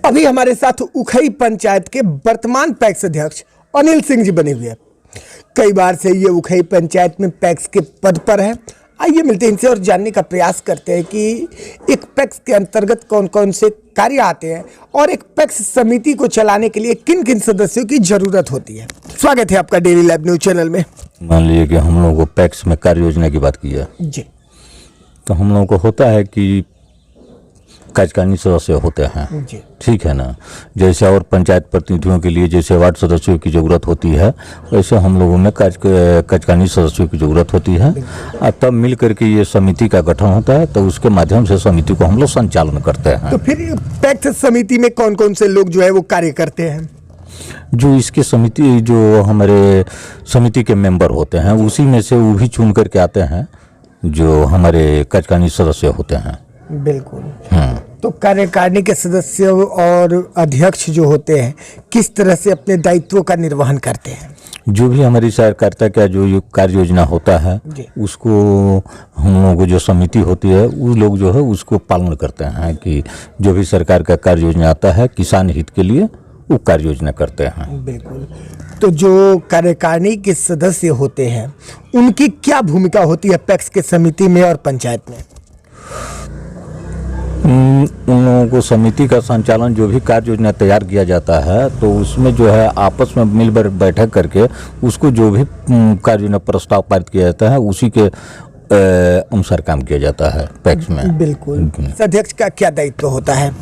अभी हमारे साथ उखई पंचायत के वर्तमान पैक्स अध्यक्ष अनिल सिंह जी बने हुए हैं। कई बार से ये उखई पंचायत में पैक्स के पद पर है। आइए मिलते हैं इनसे और जानने का प्रयास करते हैं कि एक पैक्स के अंतर्गत कौन कौन से कार्य आते हैं और एक पैक्स समिति को चलाने के लिए किन किन सदस्यों की जरूरत होती है। स्वागत है आपका डेली लाइव न्यूज चैनल में। मान लीजिए कि हम लोगों को पैक्स में कार्य योजना की बात की है जी, तो हम लोगों को होता है कि कार्यकारिणी सदस्य होते हैं, जी, ठीक है ना। जैसे और पंचायत प्रतिनिधियों के लिए जैसे वार्ड सदस्यों की ज़रूरत होती है, वैसे हम लोगों में कार्यकारिणी सदस्यों की ज़रूरत होती है। और तब मिल करके ये समिति का गठन होता है, तो उसके माध्यम से समिति को हम लोग संचालन करते हैं। तो फिर पैक्स समिति में कौन कौन से लोग जो है वो कार्य करते हैं? जो इसके समिति जो हमारे समिति के मेंबर होते हैं, उसी में से वो भी चुन करके आते हैं जो हमारे कार्यकारिणी सदस्य होते हैं। बिल्कुल। तो कार्यकारिणी के सदस्य और अध्यक्ष जो होते हैं किस तरह से अपने दायित्वों का निर्वहन करते हैं? जो भी हमारी सहकारिता का जो कार्य योजना होता है उसको हम लोगों को जो समिति होती है वो लोग जो है उसको पालन करते हैं कि जो भी सरकार का कार्य योजना आता है किसान हित के लिए वो कार्य योजना करते हैं। बिल्कुल। तो जो कार्यकारिणी के सदस्य होते हैं उनकी क्या भूमिका होती है पैक्स के समिति में और पंचायत में? उन लोगों को समिति का संचालन जो भी कार्य योजना तैयार किया जाता है तो उसमें जो है आपस में मिलकर बैठक करके उसको जो भी कार्य योजना प्रस्ताव पारित किया जाता है उसी के अनुसार काम किया जाता है पैक्स में। बिल्कुल। अध्यक्ष का क्या दायित्व होता है?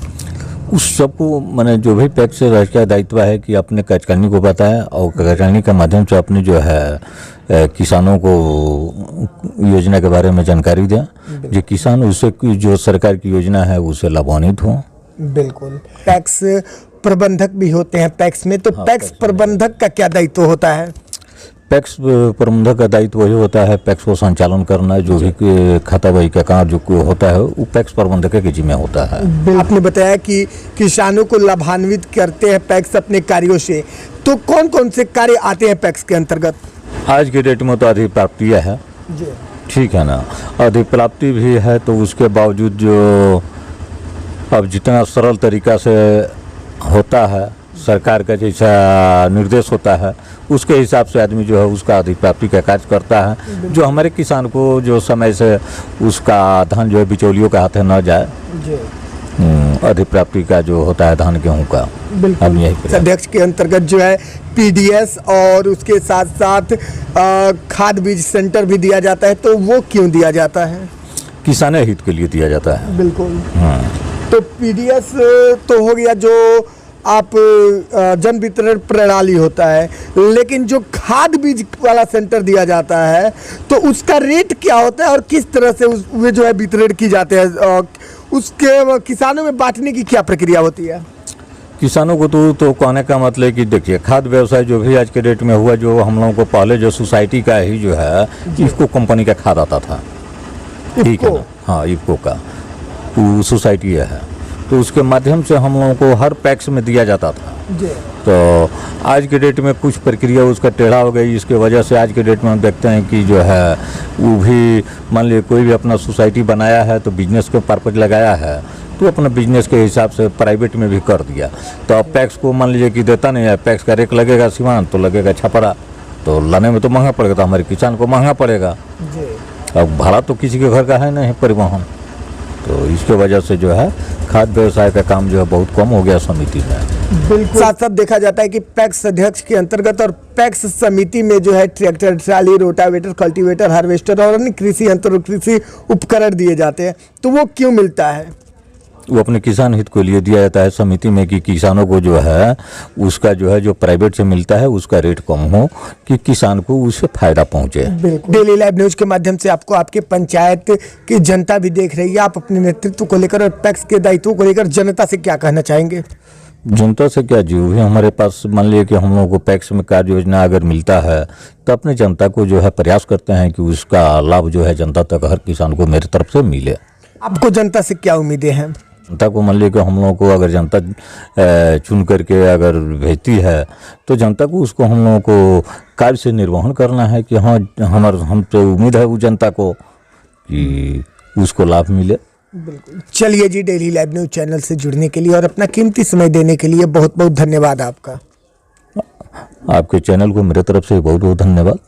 उस सबको मैंने जो भी पैक्स से का दायित्व है कि अपने कार्यकारिणी को बताए और कार्यकारिणी के माध्यम से अपने जो है किसानों को योजना के बारे में जानकारी दें, जो किसान उससे जो सरकार की योजना है उससे लाभान्वित हों। बिल्कुल। पैक्स प्रबंधक भी होते हैं पैक्स में, तो पैक्स प्रबंधक का क्या दायित्व होता है? पैक्स प्रबंधक का दायित्व वही होता है पैक्स को संचालन करना, जो भी खाता बही का काम जो होता है वो पैक्स प्रबंधक के जिम्मे होता है। आपने बताया कि किसानों को लाभान्वित करते हैं पैक्स अपने कार्यों से, तो कौन कौन से कार्य आते हैं पैक्स के अंतर्गत? आज के डेट में तो अधिप्राप्ति है, ठीक है ना। अधिप्राप्ति भी है तो उसके बावजूद जो अब जितना सरल तरीका से होता है सरकार का जैसा निर्देश होता है उसके हिसाब से आदमी जो है उसका अधिप्राप्ति का कार्य करता है, जो हमारे किसान को जो समय से उसका धान जो है बिचौलियों के हाथ न जाए। अधिप्राप्ति का जो होता है धान गेहूँ का, हम यही अध्यक्ष के अंतर्गत जो है पीडीएस और उसके साथ साथ खाद बीज सेंटर भी दिया जाता है, तो वो क्यों दिया जाता है? किसान हित के लिए दिया जाता है। बिल्कुल। तो पीडीएस तो हो गया जो आप जन वितरण प्रणाली होता है, लेकिन जो खाद बीज वाला सेंटर दिया जाता है तो उसका रेट क्या होता है और किस तरह से वे जो है वितरण की जाते हैं, उसके किसानों में बांटने की क्या प्रक्रिया होती है? किसानों को तो कहने का मतलब कि देखिए खाद व्यवसाय जो भी आज के डेट में हुआ, जो हम लोगों को पहले जो सोसाइटी का ही जो है इफको कंपनी का खाद आता था, ठीक है ना। हाँ, इफको का वो सोसाइटी है, तो उसके माध्यम से हम लोगों को हर पैक्स में दिया जाता था। तो आज के डेट में कुछ प्रक्रिया उसका टेढ़ा हो गई, इसके वजह से आज के डेट में हम देखते हैं कि जो है वो भी मान लीजिए कोई भी अपना सोसाइटी बनाया है तो बिजनेस के पर्पज लगाया है तो अपना बिजनेस के हिसाब से प्राइवेट में भी कर दिया। तो अब पैक्स को मान लीजिए कि देता नहीं है, पैक्स का रेट लगेगा सीमांत तो लगेगा छपरा, तो लाने में तो महंगा पड़ेगा, तो हमारे किसान को महंगा पड़ेगा। अब भाड़ा तो किसी के घर का है नहीं परिवहन, तो इसके वजह से जो है खाद व्यवसाय का काम जो है बहुत कम हो गया समिति में। बिल्कुल। साथ साथ देखा जाता है कि पैक्स अध्यक्ष के अंतर्गत और पैक्स समिति में जो है tractor, trolley, rotavator, cultivator, harvester और अन्य कृषि यंत्र, कृषि उपकरण दिए जाते हैं, तो वो क्यों मिलता है? वो अपने किसान हित के लिए दिया जाता है समिति में कि किसानों को जो है उसका जो है जो प्राइवेट से मिलता है उसका रेट कम हो कि किसान को उससे फायदा पहुंचे। डेली लाइव न्यूज के माध्यम से आपको आपके पंचायत की जनता भी देख रही है, आप अपने नेतृत्व को लेकर और पैक्स के दायित्वों को लेकर जनता से क्या कहना चाहेंगे? जनता से क्या, जो भी हमारे पास मान लीजिए कि हम लोगों को पैक्स में कार्य योजना अगर मिलता है तो अपने जनता को जो है प्रयास करते हैं कि उसका लाभ जो है जनता तक हर किसान को मेरी तरफ से मिले। आपको जनता से क्या उम्मीदें हैं? जनता को मान लीजिए कि हम लोगों को अगर जनता चुन करके अगर भेजती है तो जनता को उसको हम लोगों को कार्य से निर्वहन करना है कि हाँ हमसे उम्मीद है वो जनता को कि उसको लाभ मिले। बिल्कुल। चलिए जी, डेली लाइव न्यूज चैनल से जुड़ने के लिए और अपना कीमती समय देने के लिए बहुत बहुत धन्यवाद आपका। आपके चैनल को मेरे तरफ से बहुत बहुत धन्यवाद।